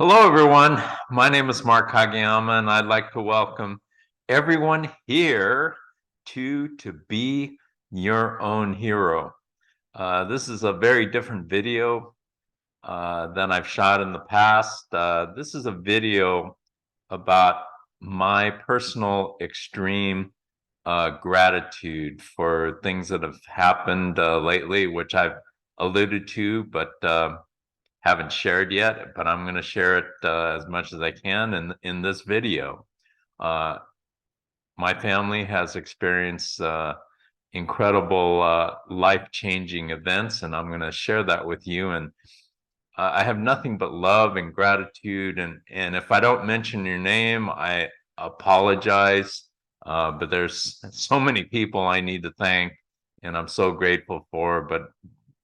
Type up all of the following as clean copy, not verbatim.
Hello, everyone. My name is Mark Kageyama, and I'd like to welcome everyone here to Be Your Own Hero. This is a very different video than I've shot in the past. This is a video about my personal extreme gratitude for things that have happened lately, which I've alluded to, but haven't shared yet, but I'm going to share it as much as I can in this video. Uh, my family has experienced incredible life-changing events, and I'm going to share that with you. And I have nothing but love and gratitude. And if I don't mention your name, I apologize. But there's so many people I need to thank, and I'm so grateful for. But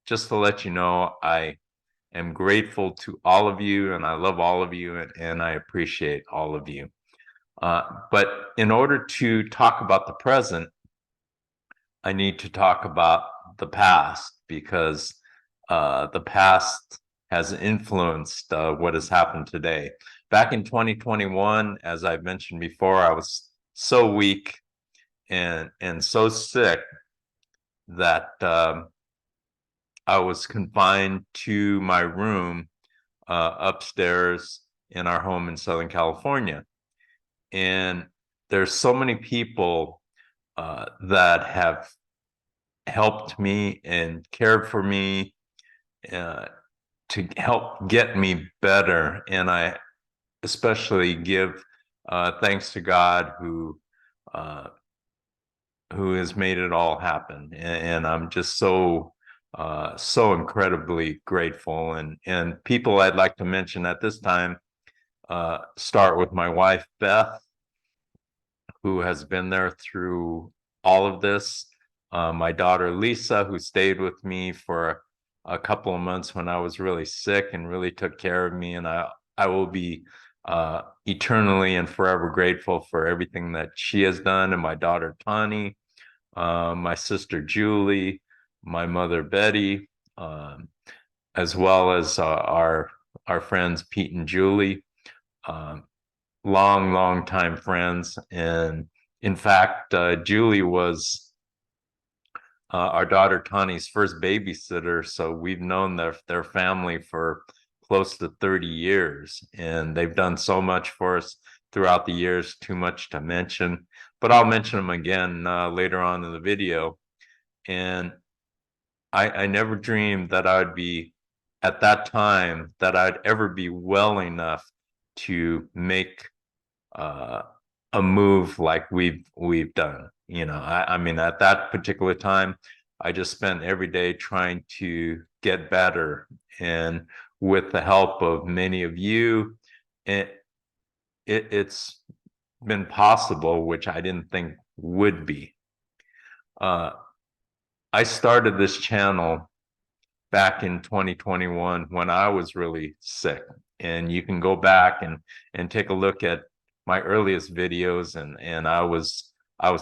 just to let you know, I am grateful to all of you, and I love all of you, and I appreciate all of you. But in order to talk about the present, I need to talk about the past because the past has influenced what has happened today. Back in 2021, as I've mentioned before, I was so weak and so sick that I was confined to my room upstairs in our home in Southern California. And there's so many people that have helped me and cared for me to help get me better. And I especially give thanks to God who has made it all happen. And I'm just so incredibly grateful. And people I'd like to mention at this time start with my wife, Beth, who has been there through all of this. My daughter, Lisa, who stayed with me for a couple of months when I was really sick and really took care of me. And I will be eternally and forever grateful for everything that she has done. And my daughter, Tani, my sister, Julie, my mother, Betty, as well as our friends, Pete and Julie. Long time friends. And in fact, Julie was our daughter Tani's first babysitter. So we've known their family for close to 30 years. And they've done so much for us throughout the years, too much to mention. But I'll mention them again later on in the video. And I never dreamed that I'd be, at that time, that I'd ever be well enough to make a move like we've done. I mean, at that particular time, I just spent every day trying to get better, and with the help of many of you, it's been possible, which I didn't think would be. I started this channel back in 2021 when I was really sick, and you can go back and take a look at my earliest videos, and I was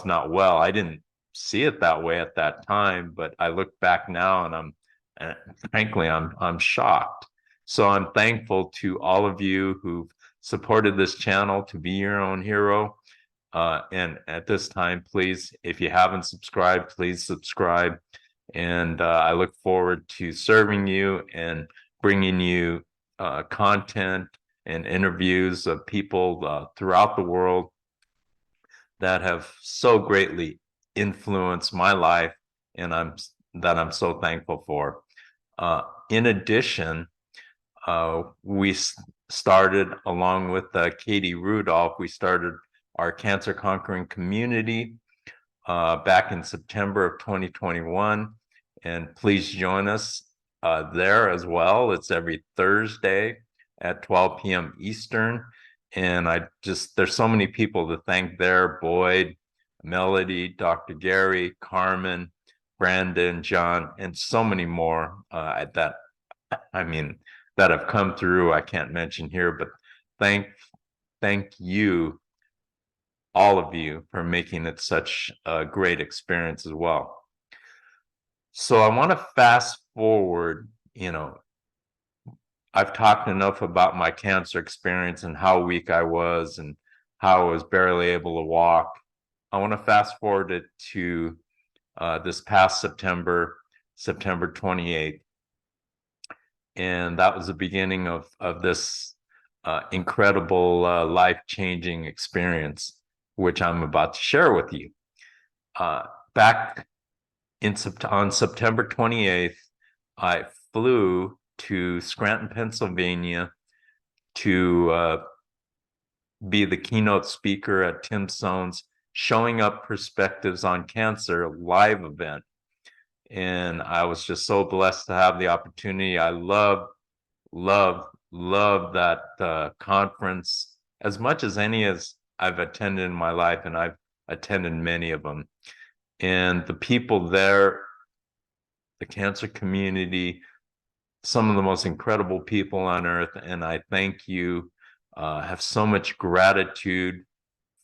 not well. I didn't see it that way at that time, but I look back now and frankly I'm shocked. So I'm thankful to all of you who've supported this channel to be your own hero. And at this time, please, if you haven't subscribed, please subscribe. And I look forward to serving you and bringing you content and interviews of people throughout the world that have so greatly influenced my life, and I'm so thankful for. In addition, we started, along with Katie Rudolph, we started our Cancer Conquering Community back in September of 2021. And please join us there as well. It's every Thursday at 12 p.m. Eastern. And there's so many people to thank there: Boyd, Melody, Dr. Gary, Carmen, Brandon, John, and so many more that have come through. I can't mention here, but thank you, all of you, for making it such a great experience as well. So I want to fast forward, I've talked enough about my cancer experience and how weak I was and how I was barely able to walk. I want to fast forward it to this past September 28th. And that was the beginning of this incredible life-changing experience, which I'm about to share with you. Back on September 28th, I flew to Scranton, Pennsylvania to be the keynote speaker at Tim Sohn's Showing Up Perspectives on Cancer live event. And I was just so blessed to have the opportunity. I love that conference as much as any as I've attended in my life, and I've attended many of them. And the people there, the cancer community, some of the most incredible people on earth, and I thank you. Have so much gratitude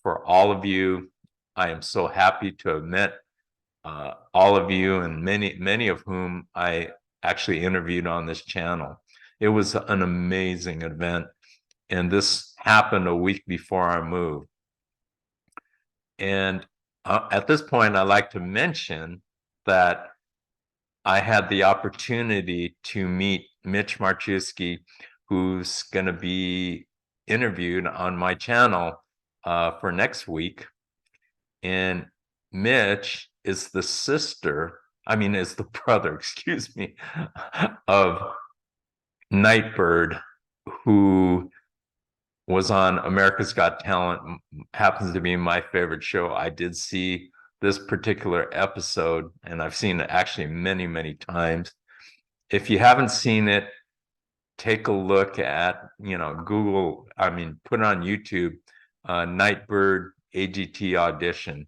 for all of you. I am so happy to have met all of you, and many of whom I actually interviewed on this channel. It was an amazing event, and this happened a week before our move. And at this point, I'd like to mention that I had the opportunity to meet Mitch Marchuski, who's going to be interviewed on my channel for next week. And Mitch is the is the brother, excuse me, of Nightbird, who was on America's Got Talent, happens to be my favorite show. I did see this particular episode, and I've seen it actually many, many times. If you haven't seen it, take a look at, Google, put it on YouTube, Nightbird AGT audition.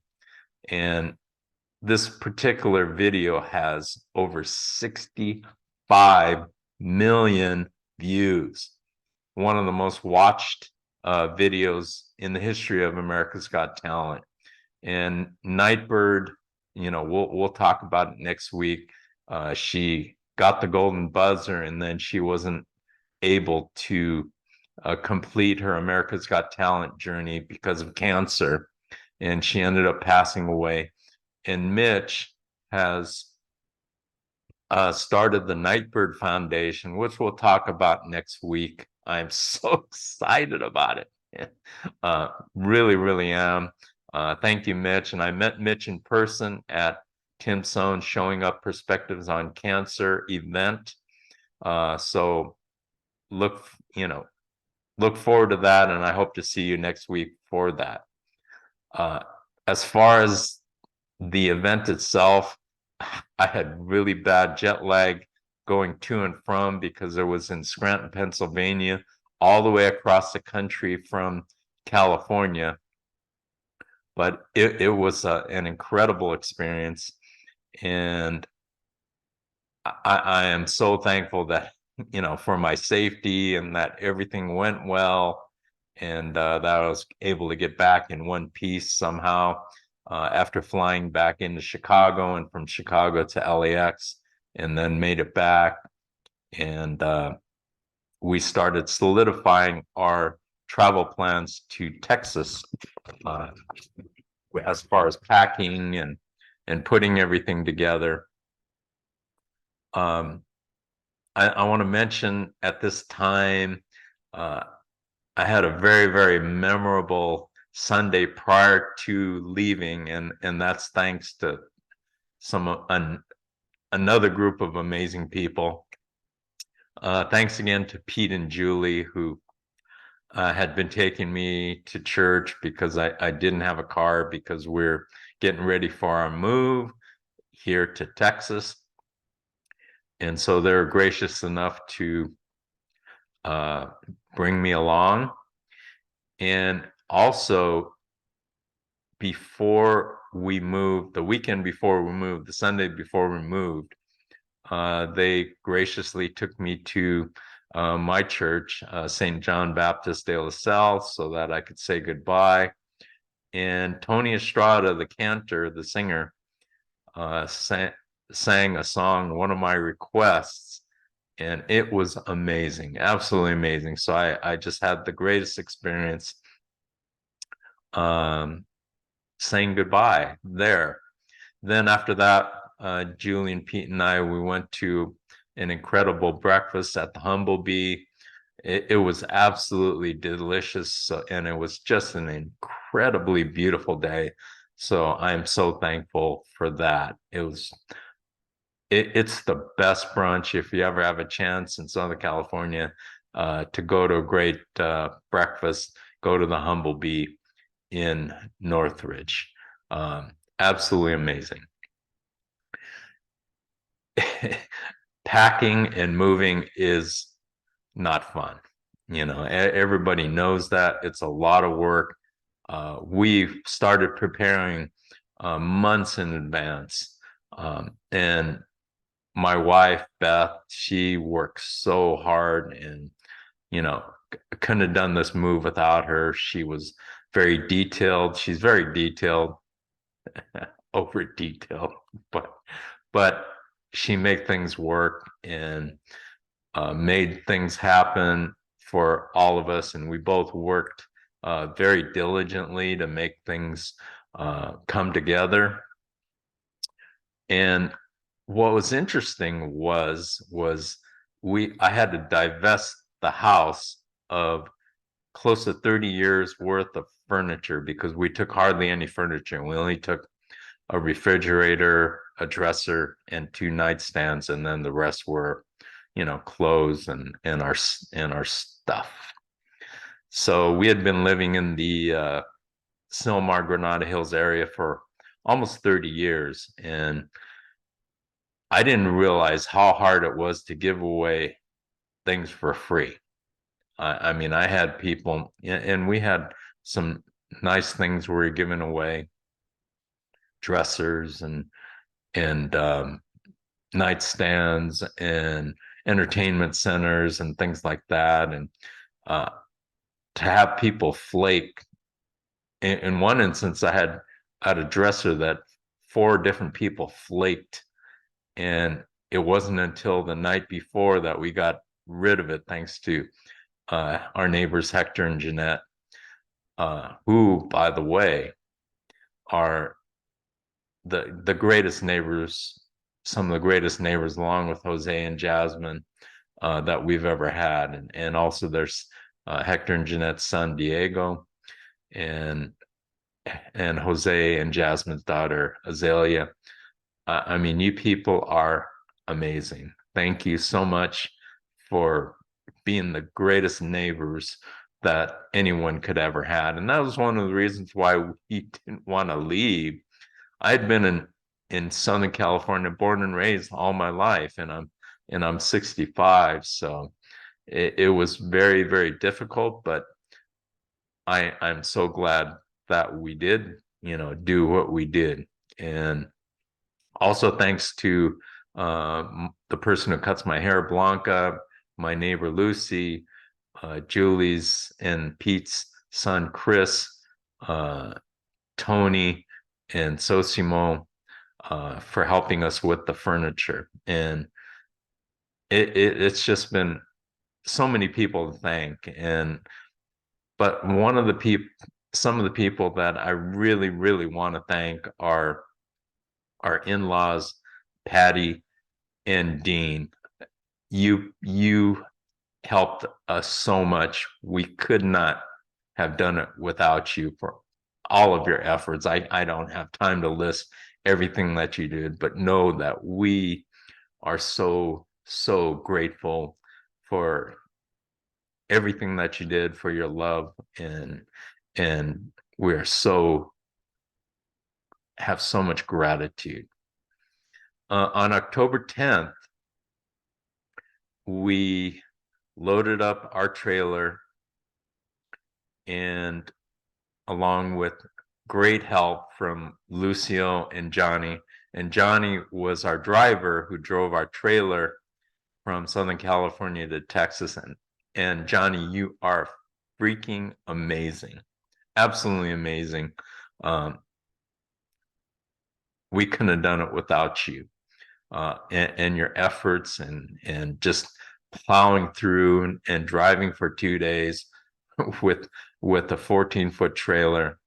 And this particular video has over 65 million views. One of the most watched videos in the history of America's Got Talent. And Nightbird, we'll talk about it next week. She got the golden buzzer, and then she wasn't able to complete her America's Got Talent journey because of cancer, and she ended up passing away. And Mitch has started the Nightbird Foundation, which we'll talk about next week. I'm so excited about it. Really, really am. Thank you, Mitch. And I met Mitch in person at Tim Sohn's Showing Up Perspectives on Cancer event. So look forward to that, and I hope to see you next week for that. As far as the event itself, I had really bad jet lag going to and from, because it was in Scranton, Pennsylvania, all the way across the country from California. But it was an incredible experience, and I am so thankful that, for my safety, and that everything went well, and that I was able to get back in one piece somehow after flying back into Chicago, and from Chicago to LAX, and then made it back. And we started solidifying our travel plans to Texas as far as packing and putting everything together. I want to mention at this time, I had a very, very memorable Sunday prior to leaving, and that's thanks to another group of amazing people. Thanks again to Pete and Julie, who had been taking me to church because I didn't have a car, because we're getting ready for our move here to Texas. And so they're gracious enough to bring me along. And also, before we moved, the weekend before we moved, the Sunday before we moved, they graciously took me to my church, St. John Baptist de La Salle, so that I could say goodbye. And Tony Estrada, the cantor, the singer, sang a song, one of my requests, and it was amazing, absolutely amazing. So I just had the greatest experience um, saying goodbye there. Then after that, Julie and Pete and I, we went to an incredible breakfast at the Humblebee. It was absolutely delicious, and it was just an incredibly beautiful day. So I'm so thankful for that. It's the best brunch if you ever have a chance in Southern California to go to a great breakfast. Go to the Humblebee in Northridge. Absolutely amazing. Packing and moving is not fun. Everybody knows that it's a lot of work. We started preparing months in advance. And my wife, Beth, she works so hard and, couldn't have done this move without her. She was very detailed. She's very detailed, over detailed, but she made things work and made things happen for all of us. And we both worked very diligently to make things come together. And what was interesting was I had to divest the house of close to 30 years worth of furniture because we took hardly any furniture. We only took a refrigerator, a dresser, and 2 nightstands, and then the rest were, clothes and our stuff. So we had been living in the Silmar Granada Hills area for almost 30 years, and I didn't realize how hard it was to give away things for free. I mean, I had people, and we had some nice things we were giving away, dressers and nightstands and entertainment centers and things like that. And to have people flake. In one instance, I had a dresser that 4 different people flaked, and it wasn't until the night before that we got rid of it, thanks to our neighbors Hector and Jeanette, who, by the way, are the greatest neighbors, some of the greatest neighbors, along with Jose and Jasmine, that we've ever had. And also there's Hector and Jeanette's son Diego, and Jose and Jasmine's daughter Azalea. I mean, you people are amazing. Thank you so much for being the greatest neighbors that anyone could ever had. And that was one of the reasons why we didn't want to leave. I'd been in Southern California, born and raised all my life, and I'm 65. So it was very, very difficult, but I'm so glad that we did, do what we did. And also thanks to the person who cuts my hair, Blanca, my neighbor Lucy, Julie's and Pete's son Chris, Tony, and Sosimo for helping us with the furniture. And it's just been so many people to thank. But some of the people that I really, really want to thank are our in-laws, Patty and Dean. You helped us so much. We could not have done it without you for all of your efforts. I don't have time to list everything that you did, but know that we are so, so grateful for everything that you did, for your love, and we're have so much gratitude. On October 10th, we loaded up our trailer, and along with great help from Lucio and Johnny. And Johnny was our driver who drove our trailer from Southern California to Texas. And Johnny, you are freaking amazing. Absolutely amazing. We couldn't have done it without you and your efforts and just plowing through and driving for 2 days with a 14-foot trailer.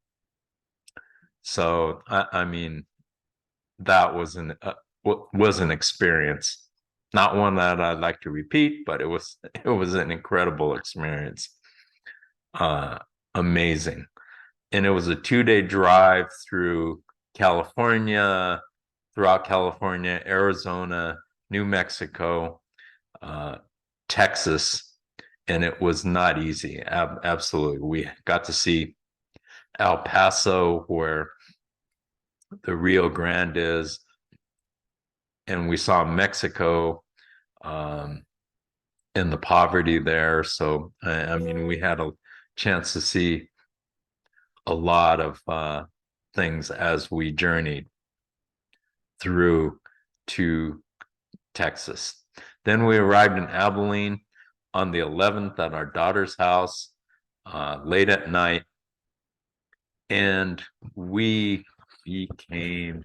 So I mean, that was an experience, not one that I'd like to repeat, but it was an incredible experience. Amazing. And it was a 2-day drive through California, throughout California, Arizona, New Mexico, Texas, and it was not easy. Absolutely. We got to see El Paso, where the Rio Grande is, and we saw Mexico, and the poverty there. So, I mean, we had a chance to see a lot of things as we journeyed through to Texas. Then we arrived in Abilene on the 11th at our daughter's house, late at night, and we became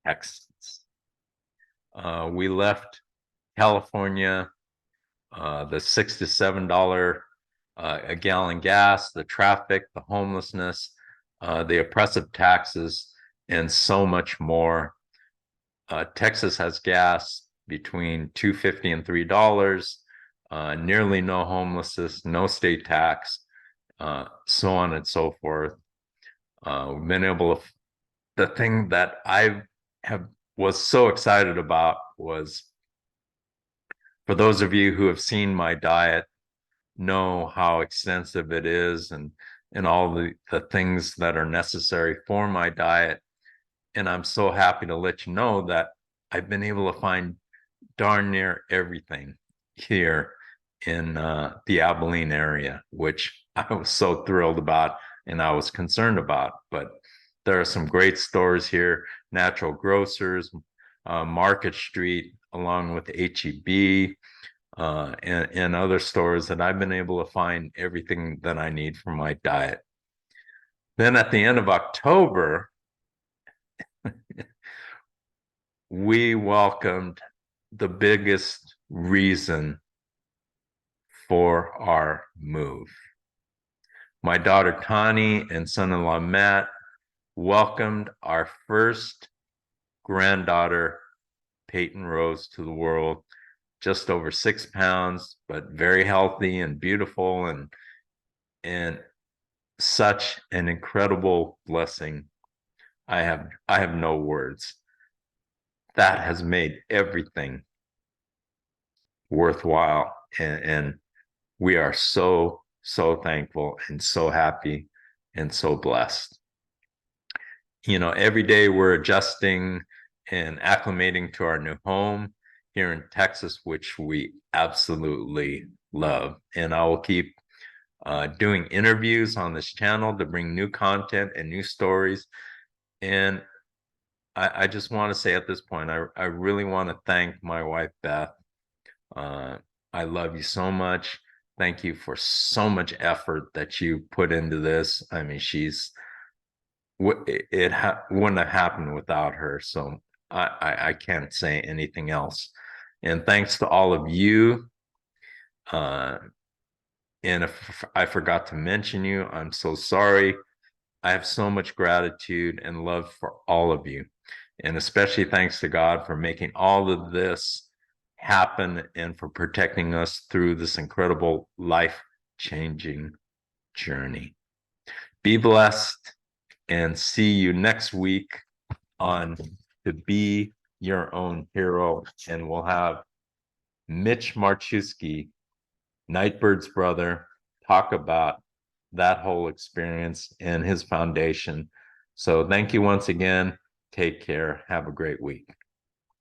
Texans. We left California, the $6 to $7 a gallon gas, the traffic, the homelessness, the oppressive taxes, and so much more. Texas has gas between $2.50 and $3, nearly no homelessness, no state tax, so on and so forth. We've been able to, the thing that I was so excited about was, for those of you who have seen my diet, know how extensive it is, and all the things that are necessary for my diet. And I'm so happy to let you know that I've been able to find darn near everything here in the Abilene area, which I was so thrilled about and I was concerned about. But there are some great stores here, Natural Grocers, Market Street, along with HEB, and other stores that I've been able to find everything that I need for my diet. Then at the end of October, we welcomed the biggest reason for our move. My daughter Connie and son-in-law Matt welcomed our first granddaughter, Peyton Rose, to the world. Just over 6 pounds, but very healthy and beautiful, and such an incredible blessing. I have no words. That has made everything worthwhile, and we are so thankful and so happy and so blessed. You know, every day we're adjusting and acclimating to our new home here in Texas, which we absolutely love. And I will keep doing interviews on this channel to bring new content and new stories. And I just want to say at this point, I really want to thank my wife, Beth. I love you so much. Thank you for so much effort that you put into this. I mean, wouldn't have happened without her. So I can't say anything else. And thanks to all of you. And if I forgot to mention you, I'm so sorry. I have so much gratitude and love for all of you. And especially thanks to God for making all of this happen and for protecting us through this incredible life-changing journey. Be blessed, and see you next week on To Be Your Own Hero. And we'll have Mitch Marchuski, Nightbird's brother, talk about that whole experience and his foundation. So thank you once again. Take care. Have a great week.